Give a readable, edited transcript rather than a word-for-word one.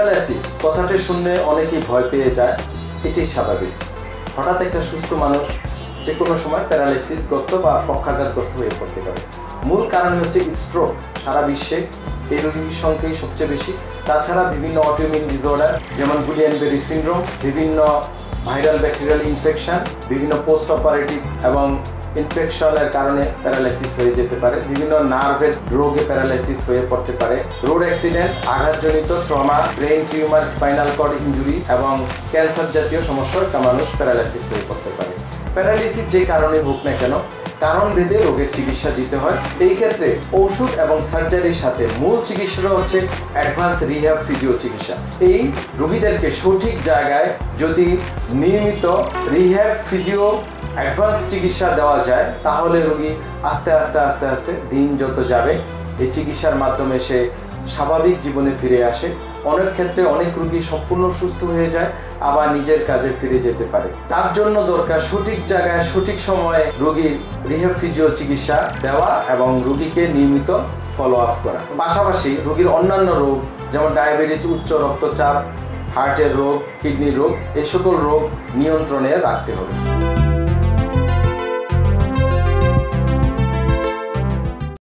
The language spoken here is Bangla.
প্যারালাইসিস কথাটি শুনলে অনেকেই ভয় পেয়ে যায়, এটি স্বাভাবিক। হঠাৎ একটা সুস্থ মানুষ যে কোনো সময় প্যারালাইসিসগ্রস্ত বা পক্ষাঘাতগ্রস্ত হয়ে পড়তে পারে। মূল কারণ হচ্ছে স্ট্রোক। সারা বিশ্বে এই রোগীর সংখ্যাই সবচেয়ে বেশি। তাছাড়া বিভিন্ন অটোইমিউন ডিসঅর্ডার যেমন গুলিয়ান-বেরি সিনড্রোম, বিভিন্ন ভাইরাল ব্যাকটেরিয়াল ইনফেকশন, বিভিন্ন পোস্ট অপারেটিভ এবং ইনফেকশনের কারণে প্যারালাইসিস হয়ে যেতে পারে। বিভিন্ন নার্ভের রোগে প্যারালাইসিস হয়ে পড়তে পারে। রোড অ্যাক্সিডেন্ট, আঘাতজনিত trauma, brain tumour, spinal cord injury এবং ক্যান্সার জাতীয় সমস্যার মানুষ প্যারালাইসিস হয়ে পড়তে পারে। প্যারালাইসিস যে কারণে হোক না কেন, কারণ ভেদে রোগের চিকিৎসা দিতে হয়। এই ক্ষেত্রে ওষুধ এবং সার্জারির সাথে মূল চিকিৎসাটা হচ্ছে অ্যাডভান্স রিহ্যাব ফিজিও চিকিৎসা। এই রোগীদেরকে সঠিক জায়গায় যদি নিয়মিত রিহ্যাব ফিজিও অ্যাডভান্স চিকিৎসা দেওয়া যায়, তাহলে রোগী আস্তে আস্তে দিন যত যাবে এই চিকিৎসার মাধ্যমে সে স্বাভাবিক জীবনে ফিরে আসে। অনেক ক্ষেত্রে অনেক রোগী সম্পূর্ণ সুস্থ হয়ে যায়, আবার নিজের কাজে ফিরে যেতে পারে। তার জন্য দরকার সঠিক জায়গায় সঠিক সময়ে রোগীর রিহ্যাব ফিজিও চিকিৎসা দেওয়া এবং রোগীকে নিয়মিত ফলো আপ করা। পাশাপাশি রোগীর অন্যান্য রোগ যেমন ডায়াবেটিস, উচ্চ রক্তচাপ, হার্টের রোগ, কিডনির রোগ, এই সকল রোগ নিয়ন্ত্রণে রাখতে হবে।